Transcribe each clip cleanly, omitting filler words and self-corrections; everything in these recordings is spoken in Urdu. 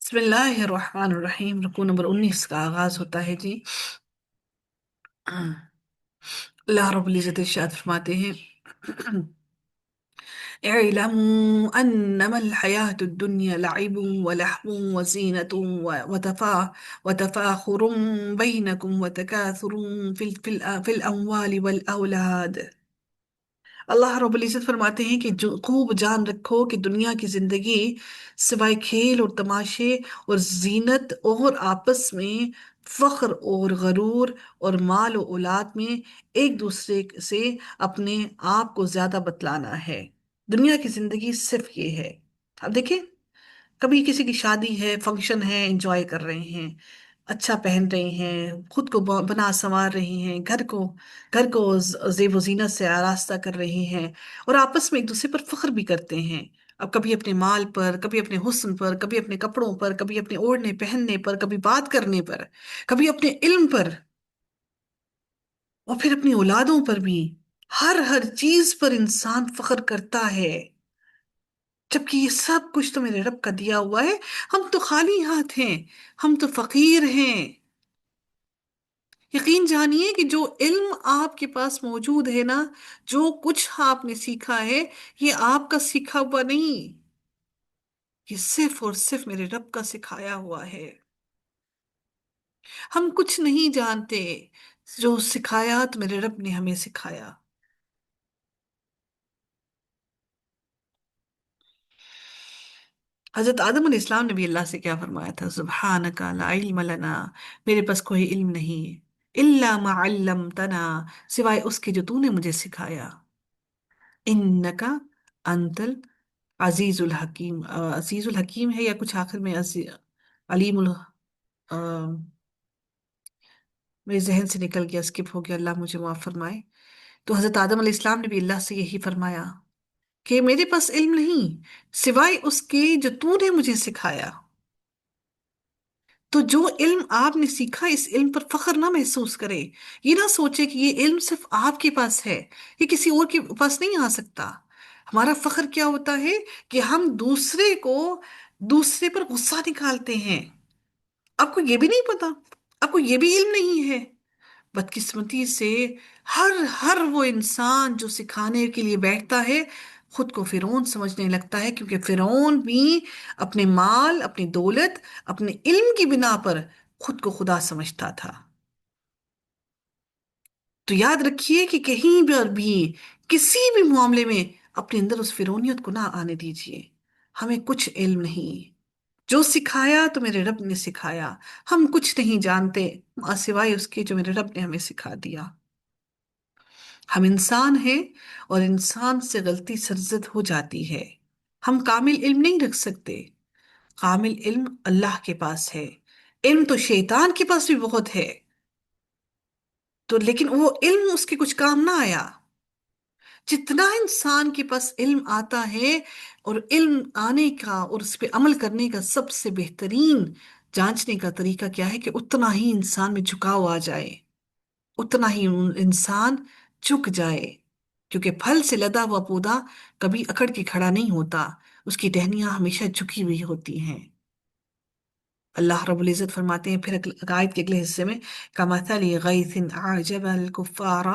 بسم اللہ الرحمن الرحیم، رکوع نمبر 19 کا آغاز ہوتا ہے جی۔ اللہ رب العزت ارشاد فرماتے ہیں اعلموا انما الحیاة الدنیا لعب ولہو وزینة وتفاخر بینکم وتکاثر فی الاموال والاولاد۔ اللہ رب العزت فرماتے ہیں کہ جو خوب جان رکھو کہ دنیا کی زندگی سوائے کھیل اور تماشے اور زینت اور آپس میں فخر اور غرور اور مال و اولاد میں ایک دوسرے سے اپنے آپ کو زیادہ بتلانا ہے۔ دنیا کی زندگی صرف یہ ہے۔ اب دیکھیں، کبھی کسی کی شادی ہے، فنکشن ہے، انجوائے کر رہے ہیں، اچھا پہن رہی ہیں، خود کو بنا سنوار رہی ہیں، گھر کو زیب و زینت سے آراستہ کر رہی ہیں، اور آپس میں ایک دوسرے پر فخر بھی کرتے ہیں۔ اب کبھی اپنے مال پر، کبھی اپنے حسن پر، کبھی اپنے کپڑوں پر، کبھی اپنے اوڑھنے پہننے پر، کبھی بات کرنے پر، کبھی اپنے علم پر، اور پھر اپنی اولادوں پر بھی۔ ہر چیز پر انسان فخر کرتا ہے، جبکہ یہ سب کچھ تو میرے رب کا دیا ہوا ہے۔ ہم تو خالی ہاتھ ہیں، ہم تو فقیر ہیں۔ یقین جانیے کہ جو علم آپ کے پاس موجود ہے نا، جو کچھ آپ نے سیکھا ہے، یہ آپ کا سیکھا ہوا نہیں، یہ صرف اور صرف میرے رب کا سکھایا ہوا ہے۔ ہم کچھ نہیں جانتے، جو سکھایا تو میرے رب نے ہمیں سکھایا۔ حضرت آدم علیہ السلام نے بھی اللہ سے کیا فرمایا تھا؟ سبحانک لا علم لنا، میرے پاس کوئی علم نہیں، الا ما علمتنا، سوائے اس کے جو تو نے مجھے سکھایا۔ انکا انت العزیز الحکیم، عزیز الحکیم ہے یا کچھ آخر میں علیم آ، میرے ذہن سے نکل گیا، اسکپ ہو گیا، اللہ مجھے معاف فرمائے۔ تو حضرت آدم علیہ السلام نے بھی اللہ سے یہی فرمایا کہ میرے پاس علم نہیں سوائے اس کے جو تو نے مجھے سکھایا۔ تو جو علم آپ نے سیکھا، اس علم پر فخر نہ محسوس کرے، یہ نہ سوچے کہ یہ علم صرف آپ کے پاس ہے، یہ کسی اور کے پاس نہیں آ سکتا۔ ہمارا فخر کیا ہوتا ہے کہ ہم دوسرے پر غصہ نکالتے ہیں۔ آپ کو یہ بھی نہیں پتا، آپ کو یہ بھی علم نہیں ہے۔ بدقسمتی سے ہر وہ انسان جو سکھانے کے لیے بیٹھتا ہے، خود کو فرعون سمجھنے لگتا ہے، کیونکہ فرعون بھی اپنے مال، اپنی دولت، اپنے علم کی بنا پر خود کو خدا سمجھتا تھا۔ تو یاد رکھیے کہ کہیں پر بھی، کسی بھی معاملے میں اپنے اندر اس فرعونیت کو نہ آنے دیجیے۔ ہمیں کچھ علم نہیں، جو سکھایا تو میرے رب نے سکھایا۔ ہم کچھ نہیں جانتے سوائے اس کے جو میرے رب نے ہمیں سکھا دیا۔ ہم انسان ہیں، اور انسان سے غلطی سرزد ہو جاتی ہے۔ ہم کامل علم نہیں رکھ سکتے، کامل علم اللہ کے پاس ہے۔ علم تو شیطان کے پاس بھی بہت ہے، تو لیکن وہ علم اس کے کچھ کام نہ آیا۔ جتنا انسان کے پاس علم آتا ہے، اور علم آنے کا اور اس پہ عمل کرنے کا سب سے بہترین جانچنے کا طریقہ کیا ہے کہ اتنا ہی انسان میں جھکاؤ آ جائے، اتنا ہی انسان جھک جائے، کیونکہ پھل سے لدا ہوا پودا کبھی اکڑ کے کھڑا نہیں ہوتا، اس کی ٹہنیاں ہمیشہ جھکی ہوئی ہوتی ہیں۔ اللہ رب العزت فرماتے ہیں پھر آیت کے اگلے حصے میں، كَمَثَلِ غَيْثٍ أَعْجَبَ الْكُفَّارَ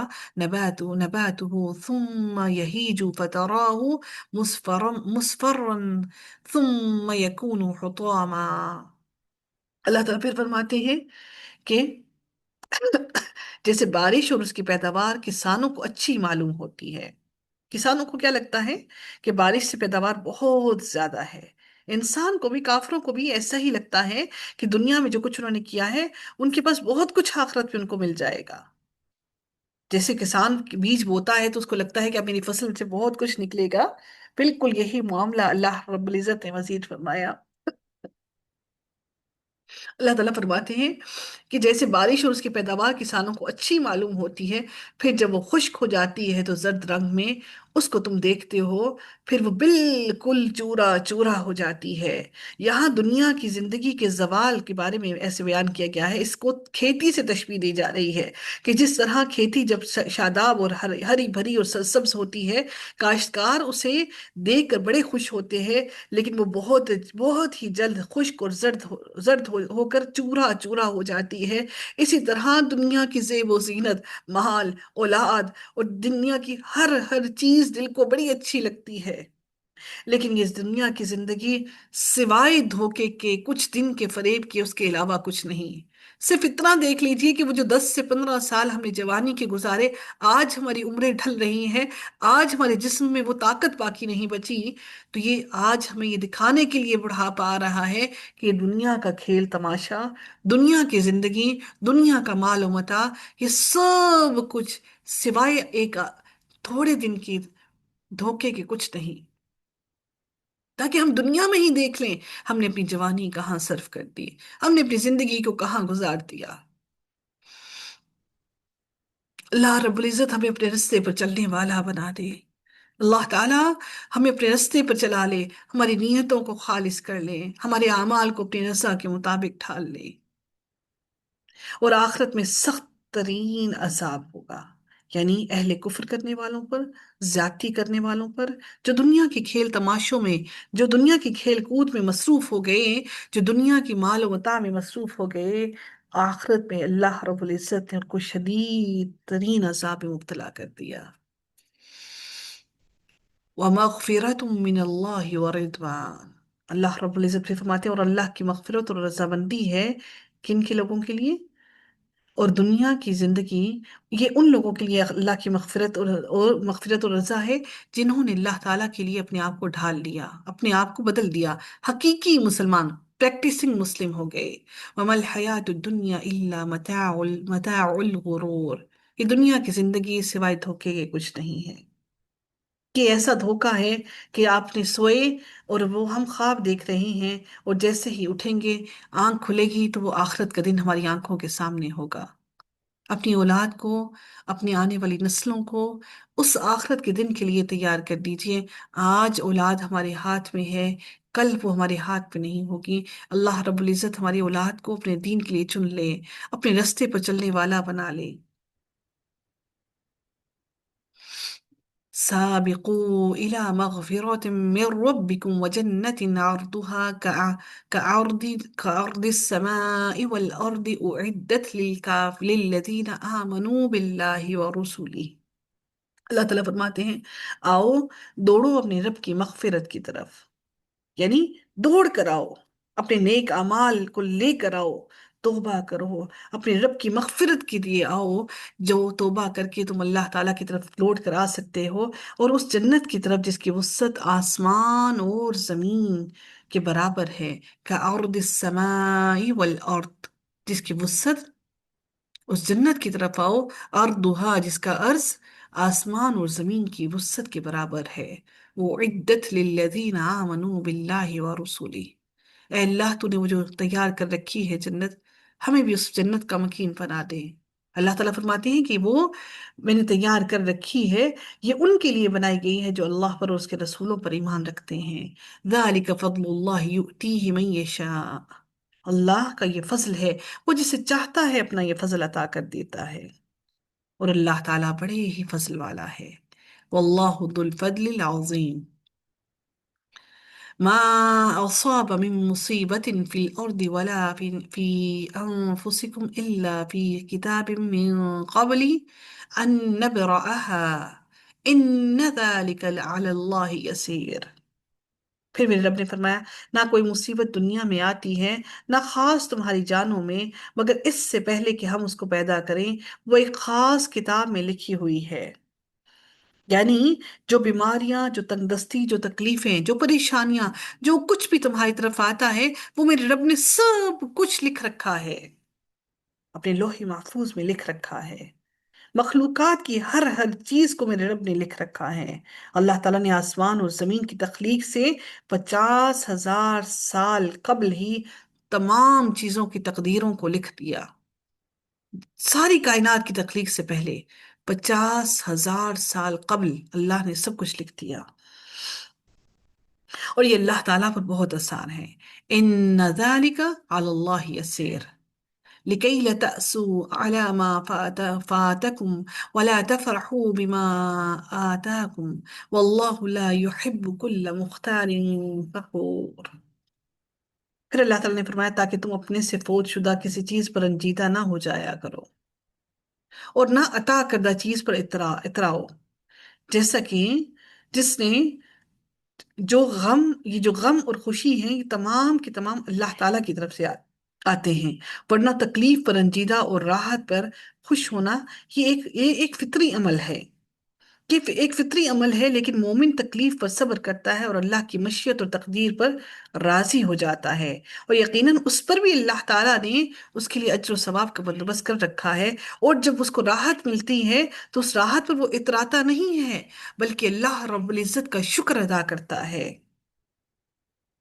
نَبَاتُهُ ثُمَّ يَهِيجُ فَتَرَاهُ مُصْفَرًّا ثُمَّ يَكُونُ حُطَامًا۔ اللہ تعالیٰ پھر فرماتے ہیں کہ جیسے بارش اور اس کی پیداوار کسانوں کو اچھی معلوم ہوتی ہے۔ کسانوں کو کیا لگتا ہے کہ بارش سے پیداوار بہت زیادہ ہے۔ انسان کو بھی، کافروں کو بھی ایسا ہی لگتا ہے کہ دنیا میں جو کچھ انہوں نے کیا ہے، ان کے پاس بہت کچھ آخرت میں ان کو مل جائے گا۔ جیسے کسان بیج بوتا ہے تو اس کو لگتا ہے کہ اب میری فصل سے بہت کچھ نکلے گا، بالکل یہی معاملہ اللہ رب العزت نے مزید فرمایا۔ اللہ تعالیٰ فرماتے ہیں کہ جیسے بارش اور اس کی پیداوار کسانوں کو اچھی معلوم ہوتی ہے، پھر جب وہ خشک ہو جاتی ہے تو زرد رنگ میں اس کو تم دیکھتے ہو، پھر وہ بالکل چورا چورا ہو جاتی ہے۔ یہاں دنیا کی زندگی کے زوال کے بارے میں ایسے بیان کیا گیا ہے، اس کو کھیتی سے تشبیہ دی جا رہی ہے کہ جس طرح کھیتی جب شاداب اور ہری بھری اور سرسبز ہوتی ہے، کاشتکار اسے دیکھ کر بڑے خوش ہوتے ہیں، لیکن وہ بہت بہت ہی جلد خشک اور زرد ہو کر چورا چورا ہو جاتی ہے۔ اسی طرح دنیا کی زیب و زینت، مال، اولاد اور دنیا کی ہر ہر چیز دل کو بڑی اچھی لگتی ہے، لیکن یہ دنیا کی زندگی سوائے دھوکے کے، کچھ دن کے فریب کے، اس کے علاوہ کچھ نہیں۔ صرف اتنا دیکھ لیجئے کہ وہ جو 10 سے 15 سال ہم نے جوانی کے گزارے، آج ہماری عمریں ڈھل رہی ہیں، آج ہمارے جسم میں وہ طاقت باقی نہیں بچی، تو یہ آج ہمیں یہ دکھانے کے لیے بڑھاپا آ رہا ہے کہ یہ دنیا کا کھیل تماشا، دنیا کی زندگی، دنیا کا مال و متاع، یہ سب کچھ سوائے ایک تھوڑے دن کی دھوکے کے کچھ نہیں۔ تاکہ ہم دنیا میں ہی دیکھ لیں ہم نے اپنی جوانی کہاں صرف کر دی، ہم نے اپنی زندگی کو کہاں گزار دیا۔ اللہ رب العزت ہمیں اپنے رستے پر چلنے والا بنا دے۔ اللہ تعالیٰ ہمیں اپنے رستے پر چلا لے، ہماری نیتوں کو خالص کر لے، ہمارے اعمال کو اپنی رضا کے مطابق ڈھال لے۔ اور آخرت میں سخت ترین عذاب ہوگا، یعنی اہل کفر کرنے والوں پر، زیادتی کرنے والوں پر، جو دنیا کے کھیل تماشوں میں، جو دنیا کی کھیل کود میں مصروف ہو گئے، جو دنیا کی مال و متاع میں مصروف ہو گئے، آخرت میں اللہ رب العزت نے ان کو شدید ترین عذاب میں مبتلا کر دیا۔ وَمَغْفِرَةٌ مِّنَ اللَّهِ وَرِضْوَانٌ، اللہ رب العزت بھی فرماتے ہیں اور اللہ کی مغفرت اور رضامندی ہے کن کے لوگوں کے لیے؟ اور دنیا کی زندگی یہ ان لوگوں کے لیے اللہ کی مغفرت اور رضا ہے جنہوں نے اللہ تعالیٰ کے لیے اپنے آپ کو ڈھال لیا، اپنے آپ کو بدل دیا، حقیقی مسلمان، پریکٹسنگ مسلم ہو گئے۔ وَمَا الْحَيَاةُ الدُّنْيَا إِلَّا مَتَاعُ الْغُرُورِ، یہ دنیا کی زندگی سوائے دھوکے کے کچھ نہیں ہے، کہ ایسا دھوکا ہے کہ آپ نے سوئے اور وہ ہم خواب دیکھ رہے ہیں، اور جیسے ہی اٹھیں گے، آنکھ کھلے گی تو وہ آخرت کا دن ہماری آنکھوں کے سامنے ہوگا۔ اپنی اولاد کو، اپنی آنے والی نسلوں کو اس آخرت کے دن کے لیے تیار کر دیجئے۔ آج اولاد ہمارے ہاتھ میں ہے، کل وہ ہمارے ہاتھ پہ نہیں ہوگی۔ اللہ رب العزت ہماری اولاد کو اپنے دین کے لیے چن لے، اپنے رستے پر چلنے والا بنا لے۔ سابقوا إلى مغفرة من ربكم وجنة عرضها كعرض السماء والأرض أعدت للذين آمنوا بالله ورسله۔ اللہ تعالیٰ فرماتے ہیں آؤ دوڑو اپنے رب کی مغفرت کی طرف، یعنی دوڑ کر آؤ، اپنے نیک اعمال کو لے کر آؤ، توبہ کرو، اپنے رب کی مغفرت کے لیے آؤ، جو توبہ کر کے تم اللہ تعالیٰ کی طرف لوٹ کر آ سکتے ہو، اور اس جنت کی طرف جس کی وسعت آسمان اور زمین کے برابر ہے، کَعَرْضِ السَّمَاءِ وَالْأَرْضِ، جس کی وسعت، اس جنت کی طرف آؤ، ارضها جس کا عرض آسمان اور زمین کی وسعت کے برابر ہے، وہ عدت للذین آمنوا باللہ ورسولہ۔ اے اللہ تو نے وہ جو تیار کر رکھی ہے جنت، ہمیں بھی اس جنت کا مکین بنا دے۔ اللہ تعالیٰ فرماتے ہیں کہ وہ میں نے تیار کر رکھی ہے، یہ ان کے لیے بنائی گئی ہے جو اللہ پر اور اس کے رسولوں پر ایمان رکھتے ہیں۔ ذالک فضل اللہ یؤتیہ من یشاء، اللہ کا یہ فضل ہے، وہ جسے چاہتا ہے اپنا یہ فضل عطا کر دیتا ہے، اور اللہ تعالیٰ بڑے ہی فضل والا ہے۔ واللہ ذو الفضل العظیم۔ ما أصاب من مصيبة في الأرض ولا في أنفسكم إلا في كتاب من قبل أن نبرأها إن ذلك على الله يسير۔ پھر میرے رب نے فرمایا نہ کوئی مصیبت دنیا میں آتی ہے، نہ خاص تمہاری جانوں میں، مگر اس سے پہلے کہ ہم اس کو پیدا کریں وہ ایک خاص کتاب میں لکھی ہوئی ہے۔ یعنی جو بیماریاں، جو تنگ دستی، جو تکلیفیں، جو پریشانیاں، جو کچھ بھی تمہاری طرف آتا ہے، وہ میرے رب نے سب کچھ لکھ رکھا ہے، اپنے لوح محفوظ میں لکھ رکھا ہے۔ مخلوقات کی ہر ہر چیز کو میرے رب نے لکھ رکھا ہے۔ اللہ تعالیٰ نے آسمان اور زمین کی تخلیق سے 50,000 سال قبل ہی تمام چیزوں کی تقدیروں کو لکھ دیا، ساری کائنات کی تخلیق سے پہلے 50,000 سال قبل اللہ نے سب کچھ لکھ دیا، اور یہ اللہ تعالیٰ پر بہت آسان ہے۔ ان ذالک علی اللہ یسیر لكي لا تأسوا على ما فاتكم ولا تفرحوا بما آتاكم والله لا يحب كل مختال فخور۔ پھر اللہ تعالیٰ نے فرمایا تاکہ تم اپنے سے فوت شدہ کسی چیز پر رنجیدہ نہ ہو جایا کرو، اور نہ عطا کردہ چیز پر اتراؤ، جیسا کہ جس نے یہ جو غم اور خوشی ہیں یہ تمام کی تمام اللہ تعالیٰ کی طرف سے آتے ہیں، ورنہ تکلیف پر رنجیدہ اور راحت پر خوش ہونا یہ ایک فطری عمل ہے، لیکن مومن تکلیف پر صبر کرتا ہے اور اللہ کی مشیت اور تقدیر پر راضی ہو جاتا ہے، اور یقیناً اس پر بھی اللہ تعالیٰ نے اس کے لیے اجر و ثواب کا بندوبست کر رکھا ہے، اور جب اس کو راحت ملتی ہے تو اس راحت پر وہ اتراتا نہیں ہے بلکہ اللہ رب العزت کا شکر ادا کرتا ہے۔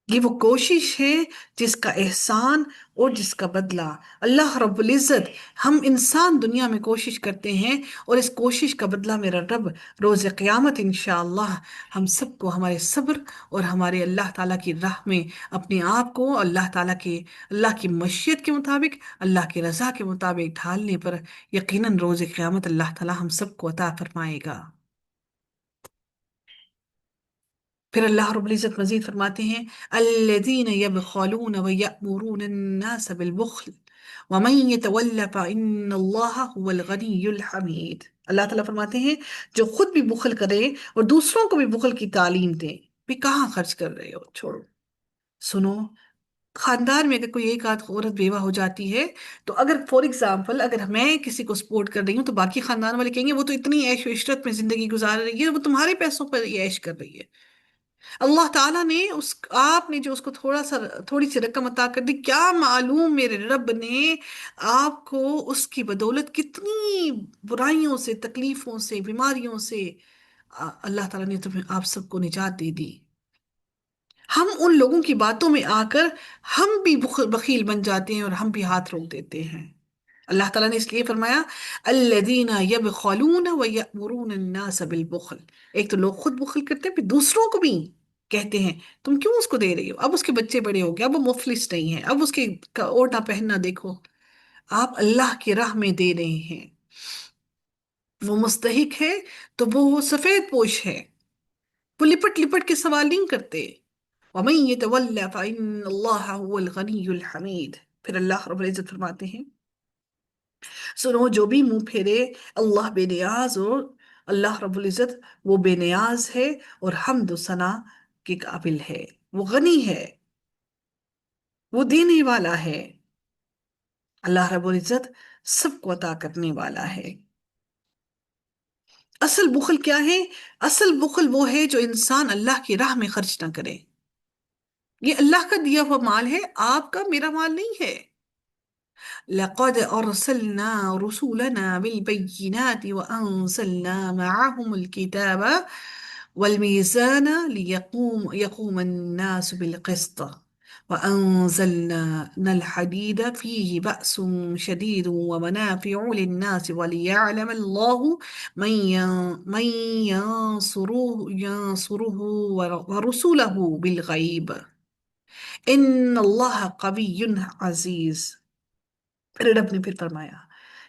یہ وہ کوشش ہے جس کا احسان اور جس کا بدلہ اللہ رب العزت، ہم انسان دنیا میں کوشش کرتے ہیں اور اس کوشش کا بدلہ میرا رب روز قیامت انشاءاللہ ہم سب کو ہمارے صبر اور ہمارے اللہ تعالیٰ کی راہ میں اپنے آپ کو اللہ کی مشیت کے مطابق، اللہ کی رضا کے مطابق ڈھالنے پر یقیناً روز قیامت اللہ تعالیٰ ہم سب کو عطا فرمائے گا۔ پھر اللہ رب العزت مزید فرماتے ہیں الذین یبخلون ویأمرون الناس بالبخل ومن یتول فإن اللہ هو الغنی الحمید۔ اللہ تعالیٰ فرماتے ہیں جو خود بھی بخل کرے اور دوسروں کو بھی بخل کی تعلیم دے، بھی کہاں خرچ کر رہے ہو، چھوڑو۔ سنو، خاندان میں اگر کوئی ایک آدھ عورت بیوہ ہو جاتی ہے تو اگر فور ایگزامپل اگر میں کسی کو سپورٹ کر رہی ہوں تو باقی خاندان والے کہیں گے وہ تو اتنی عیش و عشرت میں زندگی گزار رہی ہے، وہ تمہارے پیسوں پر یہ عیش کر رہی ہے۔ اللہ تعالیٰ نے آپ نے جو اس کو تھوڑی سی رقم عطا کر دی، کیا معلوم میرے رب نے آپ کو اس کی بدولت کتنی برائیوں سے، تکلیفوں سے، بیماریوں سے اللہ تعالیٰ نے تمہیں آپ سب کو نجات دے دی۔ ہم ان لوگوں کی باتوں میں آ کر ہم بھی بخیل بن جاتے ہیں اور ہم بھی ہاتھ روک دیتے ہیں۔ اللہ تعالیٰ نے اس لیے فرمایا الذین یبخلون ویأمرون الناس بالبخل، ایک تو لوگ خود بخل کرتے ہیں، پھر دوسروں کو بھی کہتے ہیں تم کیوں اس کو دے رہی ہو، اب اس کے بچے بڑے ہو گئے، اب وہ مفلس نہیں ہے، اب اس کے اوڑھنا پہننا دیکھو، آپ اللہ کی راہ میں دے رہے ہیں، وہ مستحق ہے تو وہ سفید پوش ہے، وہ لپٹ لپٹ کے سوال نہیں کرتے۔ وَمَن يَتَوَلَّ فَإِنَّ اللَّهَ هُوَ الْغَنِيُّ الْحَمِيدُ۔ پھر اللہ رب العزت فرماتے ہیں سنو، جو بھی منہ پھیرے اللہ بے نیاز، اور اللہ رب العزت وہ بے نیاز ہے اور حمد و ثنا کے قابل ہے، وہ غنی ہے، وہ دینے والا ہے، اللہ رب العزت سب کو عطا کرنے والا ہے۔ اصل بخل کیا ہے؟ اصل بخل وہ ہے جو انسان اللہ کی راہ میں خرچ نہ کرے، یہ اللہ کا دیا ہوا مال ہے، آپ کا، میرا مال نہیں ہے۔ لقد أرسلنا رسولنا بالبينات وأنزلنا معهم الكتاب والميزان يقوم الناس بالقسط وأنزلنا الحديد فيه بأس شديد ومنافع للناس وليعلم الله من ينصره ورسله بالغيب إن الله قوي عزيز۔ پھر رب نے پھر فرمایا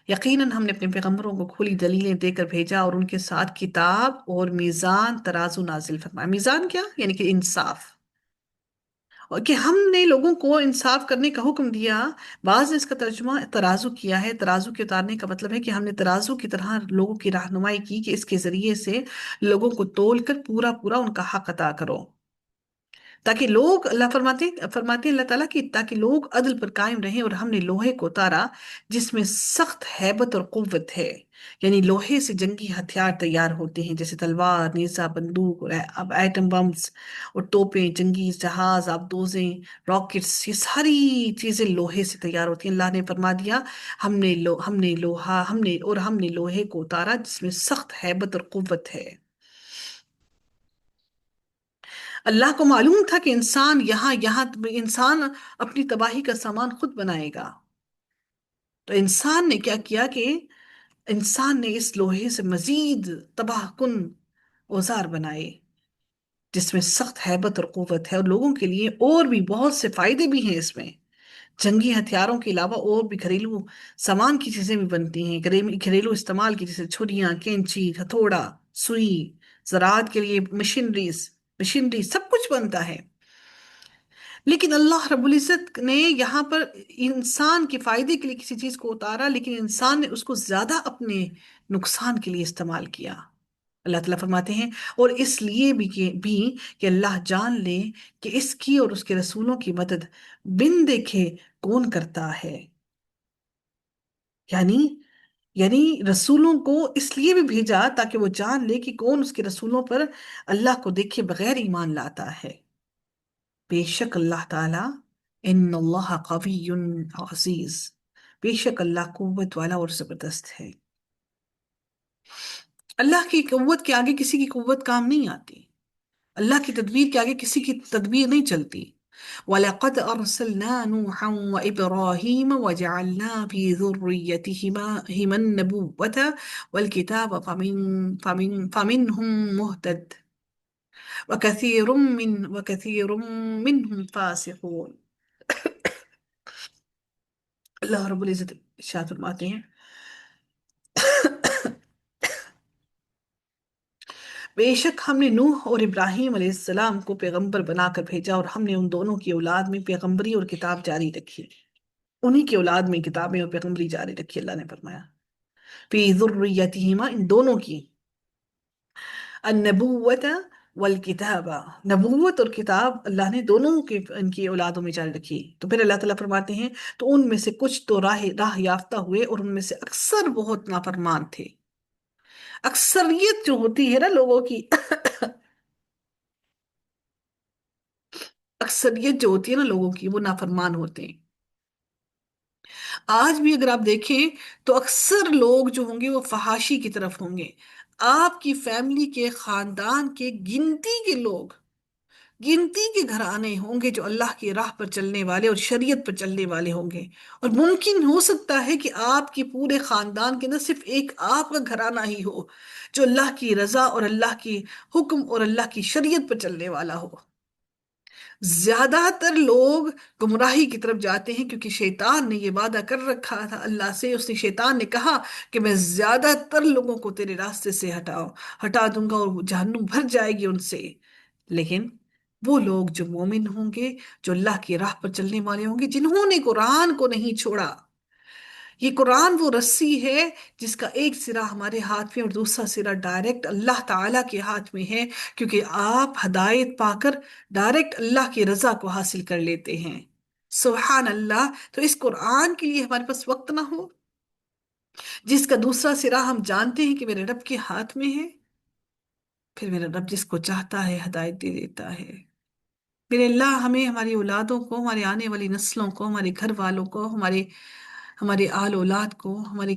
یقیناً ہم نے اپنے پیغمبروں کو کھلی دلیلیں دے کر بھیجا اور ان کے ساتھ کتاب اور میزان ترازو نازل فرمایا۔ میزان کیا؟ یعنی کہ انصاف، اور کہ ہم نے لوگوں کو انصاف کرنے کا حکم دیا۔ بعض نے اس کا ترجمہ ترازو کیا ہے، ترازو کے اتارنے کا مطلب ہے کہ ہم نے ترازو کی طرح لوگوں کی رہنمائی کی کہ اس کے ذریعے سے لوگوں کو تول کر پورا پورا ان کا حق عطا کرو، تاکہ لوگ، اللہ فرماتے ہیں اللہ تعالیٰ کی، تاکہ لوگ عدل پر قائم رہیں، اور ہم نے لوہے کو اتارا جس میں سخت ہیبت اور قوت ہے، یعنی لوہے سے جنگی ہتھیار تیار ہوتے ہیں جیسے تلوار، نیزہ، بندوق، اور اب ایٹم بمز اور توپیں، جنگی جہاز، آبدوزیں، راکٹس، یہ ساری چیزیں لوہے سے تیار ہوتی ہیں۔ اللہ نے فرما دیا ہم نے لوہے کو اتارا جس میں سخت ہیبت اور قوت ہے۔ اللہ کو معلوم تھا کہ انسان اپنی تباہی کا سامان خود بنائے گا، تو انسان نے کیا کیا کہ انسان نے اس لوہے سے مزید تباہ کن اوزار بنائے، جس میں سخت ہیبت اور قوت ہے، اور لوگوں کے لیے اور بھی بہت سے فائدے بھی ہیں اس میں۔ جنگی ہتھیاروں کے علاوہ اور بھی گھریلو سامان کی چیزیں بھی بنتی ہیں، گھریلو استعمال کی، جیسے چھریاں، کینچی، ہتھوڑا، سوئی، زراعت کے لیے مشینری سب کچھ بنتا ہے۔ لیکن اللہ رب العزت نے یہاں پر انسان کے فائدے کے لیے کسی چیز کو اتارا، لیکن انسان نے اس کو زیادہ اپنے نقصان کے لیے استعمال کیا۔ اللہ تعالیٰ فرماتے ہیں، اور اس لیے کہ اللہ جان لے کہ اس کی اور اس کے رسولوں کی مدد بن دیکھے کون کرتا ہے۔ یعنی رسولوں کو اس لیے بھی بھیجا تاکہ وہ جان لے کہ کون اس کے رسولوں پر اللہ کو دیکھے بغیر ایمان لاتا ہے۔ بے شک اللہ تعالیٰ، ان اللہ قوی عزیز، بے شک اللہ قوت والا اور زبردست ہے۔ اللہ کی قوت کے آگے کسی کی قوت کام نہیں آتی، اللہ کی تدبیر کے آگے کسی کی تدبیر نہیں چلتی۔ وَلَقَدْ أَرْسَلْنَا نُوحًا وَإِبْرَاهِيمَ وَجَعَلْنَا فِي ذُرِّيَّتِهِمَا النَّبُوَّةَ وَالْكِتَابَ فَمِنْهُمْ مُهْتَدٍ وَكَثِيرٌ مِّنْهُمْ فَاسِقُونَ۔ اللہ رب العزت ارشاد فرماتے ہیں، بے شک ہم نے نوح اور ابراہیم علیہ السلام کو پیغمبر بنا کر بھیجا، اور ہم نے ان دونوں کی اولاد میں پیغمبری اور کتاب جاری رکھی، انہی کی اولاد میں کتابیں اور پیغمبری جاری رکھی۔ اللہ نے فرمایا فی ذریتہما، ان دونوں کی، النبوت والکتاب، نبوت اور کتاب اللہ نے دونوں کی ان کی اولادوں میں جاری رکھی۔ تو پھر اللہ تعالیٰ فرماتے ہیں، تو ان میں سے کچھ تو راہ یافتہ ہوئے، اور ان میں سے اکثر بہت نافرمان تھے۔ اکثریت جو ہوتی ہے نا لوگوں کی، اکثریت جو ہوتی ہے نا لوگوں کی، وہ نافرمان ہوتے ہیں۔ آج بھی اگر آپ دیکھیں تو اکثر لوگ جو ہوں گے وہ فحاشی کی طرف ہوں گے۔ آپ کی فیملی کے، خاندان کے گنتی کے گھرانے ہوں گے جو اللہ کی راہ پر چلنے والے اور شریعت پر چلنے والے ہوں گے، اور ممکن ہو سکتا ہے کہ آپ کے پورے خاندان کے اندر صرف ایک آپ کا گھرانہ ہی ہو جو اللہ کی رضا اور اللہ کی حکم اور اللہ کی شریعت پر چلنے والا ہو۔ زیادہ تر لوگ گمراہی کی طرف جاتے ہیں، کیونکہ شیطان نے یہ وعدہ کر رکھا تھا اللہ سے، شیطان نے کہا کہ میں زیادہ تر لوگوں کو تیرے راستے سے ہٹا دوں گا، اور وہ جہنم بھر جائے گی ان سے۔ لیکن وہ لوگ جو مومن ہوں گے، جو اللہ کی راہ پر چلنے والے ہوں گے، جنہوں نے قرآن کو نہیں چھوڑا، یہ قرآن وہ رسی ہے جس کا ایک سرا ہمارے ہاتھ میں اور دوسرا سرا ڈائریکٹ اللہ تعالیٰ کے ہاتھ میں ہے، کیونکہ آپ ہدایت پا کر ڈائریکٹ اللہ کی رضا کو حاصل کر لیتے ہیں۔ سبحان اللہ! تو اس قرآن کے لیے ہمارے پاس وقت نہ ہو، جس کا دوسرا سرا ہم جانتے ہیں کہ میرے رب کے ہاتھ میں ہے، پھر میرا رب جس کو چاہتا ہے ہدایت دے دیتا ہے۔ میرے اللہ ہمیں، ہماری اولادوں کو، ہماری آنے والی نسلوں کو، ہمارے گھر والوں کو، ہمارے آل اولاد کو، ہمارے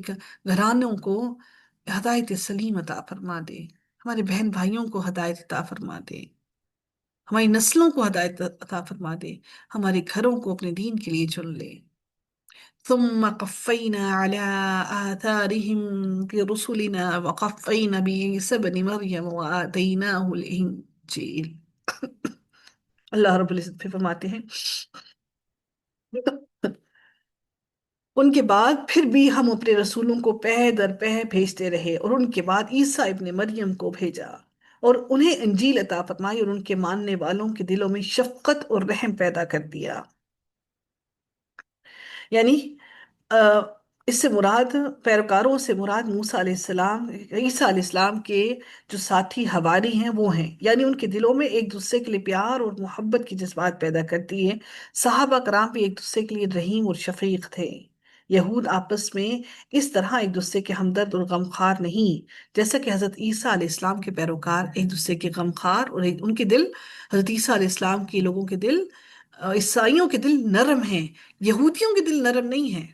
گھرانوں کو ہدایت سلیم عطا فرما دے، ہمارے بہن بھائیوں کو ہدایت عطا فرما دے، ہماری نسلوں کو ہدایت عطا فرما دے، ہمارے گھروں کو اپنے دین کے لیے چن لے۔ ثم قفينا على آثارهم برسلنا وقفينا بعيسى ابن مريم وآتيناه الإنجيل۔ اللہ رب العزت پھر فرماتے ہیں، ان کے بعد پھر بھی ہم اپنے رسولوں کو پہ در پہ بھیجتے رہے، اور ان کے بعد عیسیٰ ابن مریم کو بھیجا، اور انہیں انجیل عطا فرمائی، اور ان کے ماننے والوں کے دلوں میں شفقت اور رحم پیدا کر دیا۔ یعنی آ، اس سے مراد، پیروکاروں سے مراد موسیٰ علیہ السلام، عیسیٰ علیہ السلام کے جو ساتھی حواری ہیں وہ ہیں، یعنی ان کے دلوں میں ایک دوسرے کے لیے پیار اور محبت کی جذبات پیدا کرتی ہے۔ صحابہ کرام بھی ایک دوسرے کے لیے رحیم اور شفیق تھے۔ یہود آپس میں اس طرح ایک دوسرے کے ہمدرد اور غمخوار نہیں، جیسا کہ حضرت عیسیٰ علیہ السلام کے پیروکار ایک دوسرے کے غمخوار، اور ان کے دل، حضرت عیسیٰ علیہ السلام کے لوگوں کے دل، عیسائیوں کے دل نرم ہیں، یہودیوں کے دل نرم نہیں ہیں۔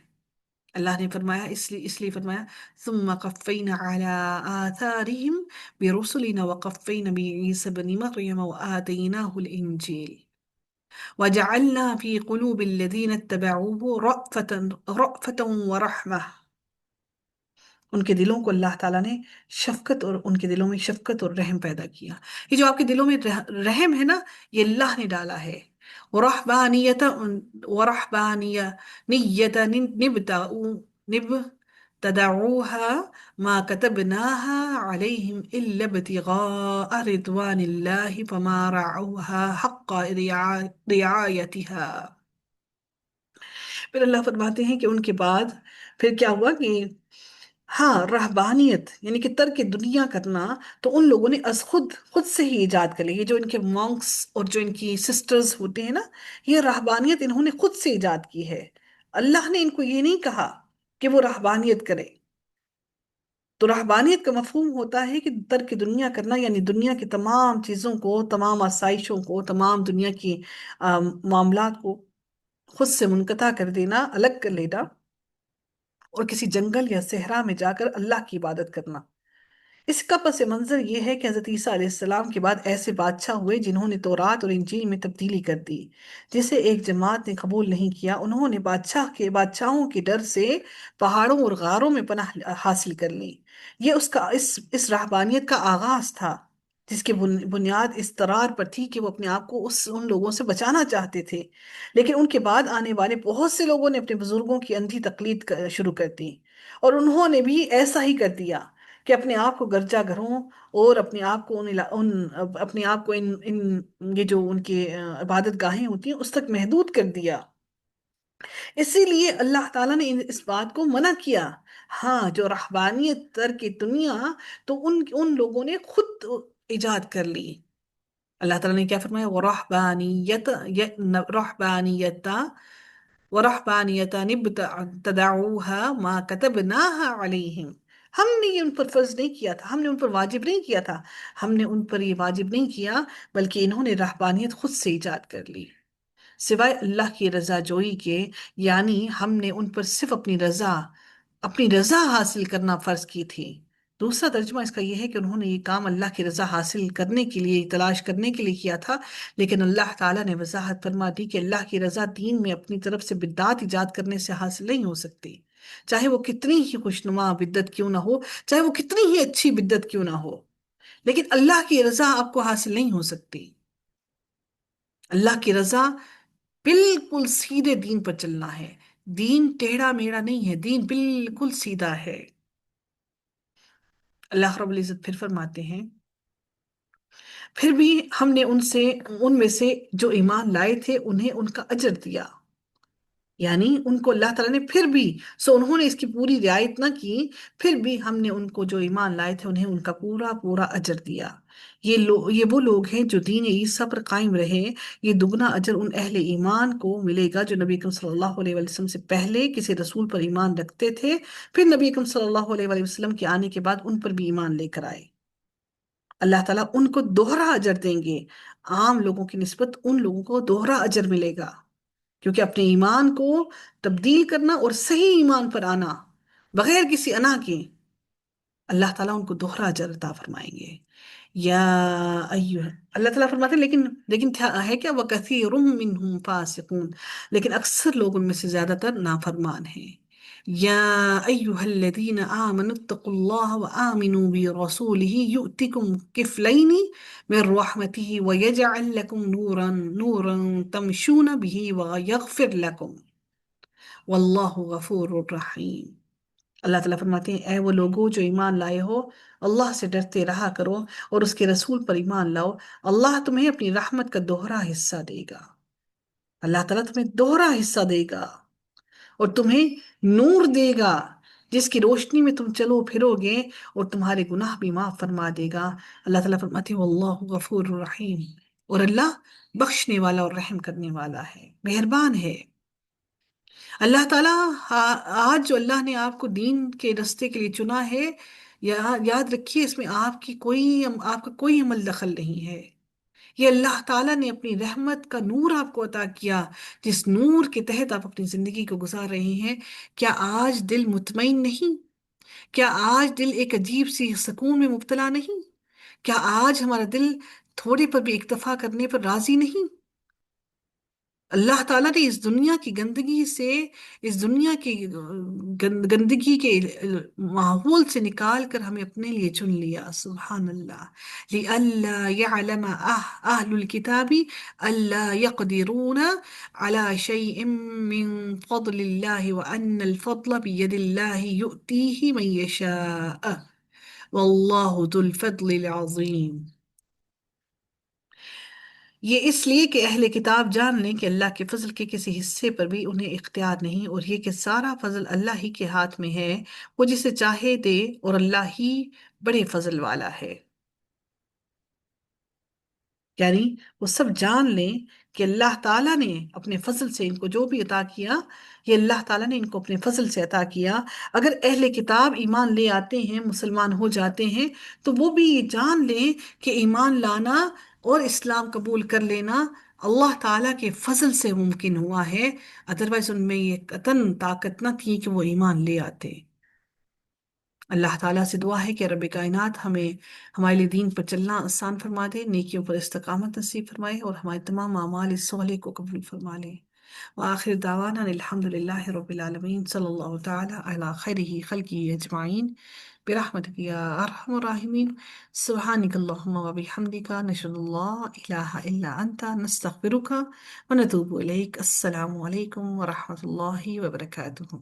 اللہ نے فرمایا، اس لیے فرمایا ثم قفینا علی آثارہم برسلنا وقفینا بعیسی بن مریم وآتیناہ الانجیل وجعلنا في قلوب الذين اتبعوه رأفة ورحمة ان کے دلوں کو اللہ تعالیٰ نے شفقت، اور ان کے دلوں میں شفقت اور رحم پیدا کیا۔ یہ جو آپ کے دلوں میں رحم ہے نا، یہ اللہ نے ڈالا ہے۔ ورحبانیت ورحبانیہ نیت نبتدعوها ما كتبناها عليهم إلا ابتغاء رضوان الله فما رعوها حق رعايتها۔ پھر اللہ فرماتے ہیں کہ ان کے بعد پھر کیا ہوا کہ ہاں، رہبانیت یعنی کہ ترک دنیا کرنا تو ان لوگوں نے از خود سے ہی ایجاد کر لی۔ یہ جو ان کے مونکس اور جو ان کی سسٹرز ہوتے ہیں نا، یہ رہبانیت انہوں نے خود سے ایجاد کی ہے۔ اللہ نے ان کو یہ نہیں کہا کہ وہ رہبانیت کرے۔ تو رہبانیت کا مفہوم ہوتا ہے کہ ترک دنیا کرنا، یعنی دنیا کی تمام چیزوں کو، تمام آسائشوں کو، تمام دنیا کی معاملات کو خود سے منقطع کر دینا، الگ کر لینا، اور کسی جنگل یا صحرا میں جا کر اللہ کی عبادت کرنا۔ اس کا پس منظر یہ ہے کہ حضرت عیسیٰ علیہ السلام کے بعد ایسے بادشاہ ہوئے جنہوں نے تورات اور انجیل میں تبدیلی کر دی، جسے ایک جماعت نے قبول نہیں کیا۔ انہوں نے بادشاہوں کے ڈر سے پہاڑوں اور غاروں میں پناہ حاصل کر لی۔ یہ اس رہبانیت کا آغاز تھا، جس کی بنیاد اس قرار پر تھی کہ وہ اپنے آپ کو ان لوگوں سے بچانا چاہتے تھے۔ لیکن ان کے بعد آنے والے بہت سے لوگوں نے اپنے بزرگوں کی اندھی تقلید شروع کر دی، اور انہوں نے بھی ایسا ہی کر دیا کہ اپنے آپ کو گرجا گھروں اور اپنے آپ کو اپنے آپ کو یہ جو ان کی عبادت گاہیں ہوتی ہیں اس تک محدود کر دیا۔ اسی لیے اللہ تعالیٰ نے اس بات کو منع کیا۔ ہاں، جو رہبانیت ترک دنیا تو ان لوگوں نے خود ایجاد کر لی۔ اللہ تعالیٰ نے کیا فرمایا؟ وَرَحْبَانِيَةً ابْتَدَعُوهَا مَا كَتَبْنَاهَا عَلَيْهِمْ۔ ہم نے یہ ان پر فرض نہیں کیا تھا، ہم نے ان پر واجب نہیں کیا تھا، ہم نے ان پر یہ واجب نہیں کیا، بلکہ انہوں نے رہبانیت خود سے ایجاد کر لی، سوائے اللہ کی رضا جوئی کے۔ یعنی ہم نے ان پر صرف اپنی رضا حاصل کرنا فرض کی تھی۔ دوسرا ترجمہ اس کا یہ ہے کہ انہوں نے یہ کام اللہ کی رضا حاصل کرنے کے لیے، تلاش کرنے کے لیے کیا تھا، لیکن اللہ تعالیٰ نے وضاحت فرما دی کہ اللہ کی رضا دین میں اپنی طرف سے بدعات ایجاد کرنے سے حاصل نہیں ہو سکتی، چاہے وہ کتنی ہی خوشنما بدعت کیوں نہ ہو، چاہے وہ کتنی ہی اچھی بدعت کیوں نہ ہو، لیکن اللہ کی رضا آپ کو حاصل نہیں ہو سکتی۔ اللہ کی رضا بالکل سیدھے دین پر چلنا ہے۔ دین ٹیڑھا میڑھا نہیں ہے، دین بالکل سیدھا ہے۔ اللہ رب العزت پھر فرماتے ہیں، پھر بھی ہم نے ان میں سے جو ایمان لائے تھے انہیں ان کا اجر دیا۔ یعنی ان کو اللہ تعالیٰ نے پھر بھی، انہوں نے اس کی پوری رعایت نہ کی، پھر بھی ہم نے ان کو جو ایمان لائے تھے انہیں ان کا پورا پورا اجر دیا۔ یہ وہ لوگ ہیں جو دین عیسیٰ پر قائم رہے۔ یہ دگنا اجر ان اہل ایمان کو ملے گا جو نبی اکرم صلی اللہ علیہ وسلم سے پہلے کسی رسول پر ایمان رکھتے تھے، پھر نبی اکرم صلی اللہ علیہ وسلم کے آنے کے بعد ان پر بھی ایمان لے کر آئے۔ اللہ تعالیٰ ان کو دوہرا اجر دیں گے۔ عام لوگوں کی نسبت ان لوگوں کو دوہرا اجر ملے گا، کیونکہ اپنے ایمان کو تبدیل کرنا اور صحیح ایمان پر آنا بغیر کسی انا کے، اللہ تعالیٰ ان کو دوہرا اجر عطا فرمائیں گے۔ یا ایوہ، اللہ تعالیٰ فرماتے ہیں لیکن ہے کیا؟ وَكَثِيرٌ مِّنْهُمْ فَاسِقُونَ، لیکن اکثر لوگ ان میں سے زیادہ تر نافرمان ہیں۔ یا ایوہ الذین آمنوا اتقوا اللہ وآمنوا برسولہ یؤتکم کفلین من رحمتہ ویجعل لکم نورا تمشون بہ ویغفر لکم واللہ غفور رحیم۔ اللہ تعالیٰ فرماتے ہیں، اے وہ لوگوں جو ایمان لائے ہو، اللہ سے ڈرتے رہا کرو اور اس کے رسول پر ایمان لاؤ، اللہ تمہیں اپنی رحمت کا دوہرا حصہ دے گا۔ اللہ تعالیٰ تمہیں دوہرا حصہ دے گا اور تمہیں نور دے گا جس کی روشنی میں تم چلو پھرو گے، اور تمہارے گناہ بھی معاف فرما دے گا۔ اللہ تعالیٰ فرماتے ہیں واللہ غفور رحیم، اور اللہ بخشنے والا اور رحم کرنے والا ہے، مہربان ہے۔ اللہ تعالیٰ آج جو اللہ نے آپ کو دین کے رستے کے لیے چنا ہے، یاد رکھیے اس میں آپ کا کوئی عمل دخل نہیں ہے۔ یہ اللہ تعالیٰ نے اپنی رحمت کا نور آپ کو عطا کیا، جس نور کے تحت آپ اپنی زندگی کو گزار رہے ہیں۔ کیا آج دل مطمئن نہیں؟ کیا آج دل ایک عجیب سی سکون میں مبتلا نہیں؟ کیا آج ہمارا دل تھوڑے پر بھی اکتفا کرنے پر راضی نہیں؟ اللہ تعالیٰ نے اس دنیا کی گندگی سے، اس دنیا کی گندگی کے ماحول سے نکال کر ہمیں اپنے لیے چن لیا، سبحان اللہ۔ لئلا يعلم أهل الكتاب ألا يقدرون على شيء من فضل الله وأن الفضل بيد الله يؤتيه من يشاء والله ذو الفضل العظيم۔ یہ اس لیے کہ اہل کتاب جان لیں کہ اللہ کے فضل کے کسی حصے پر بھی انہیں اختیار نہیں، اور یہ کہ سارا فضل اللہ ہی کے ہاتھ میں ہے، وہ جسے چاہے دے، اور اللہ ہی بڑے فضل والا ہے۔ یعنی وہ سب جان لیں کہ اللہ تعالیٰ نے اپنے فضل سے ان کو جو بھی عطا کیا، یہ اللہ تعالیٰ نے ان کو اپنے فضل سے عطا کیا۔ اگر اہل کتاب ایمان لے آتے ہیں، مسلمان ہو جاتے ہیں، تو وہ بھی یہ جان لیں کہ ایمان لانا اور اسلام قبول کر لینا اللہ تعالیٰ کے فضل سے ممکن ہوا ہے، ادروائز ان میں یہ قطن طاقت نہ تھی کہ وہ ایمان لے آتے۔ اللہ تعالیٰ سے دعا ہے کہ رب کائنات ہمیں ہمارے لیے دین پر چلنا آسان فرما دے، نیکیوں پر استقامت نصیب فرمائے، اور ہمارے تمام اعمال صالح کو قبول فرما لے۔ وآخر دعوانا الحمد للہ رب العالمین، صلی اللہ تعالیٰ علی خیرہ خلقہ اجمعین، برحمتک یا ارحم الراحمین۔ سبحانک اللہم وبحمدک، نشہد ان لا الہ الا انت، نستغفرک ونتوب الیک۔ السلام علیکم ورحمۃ اللہ وبرکاتہ۔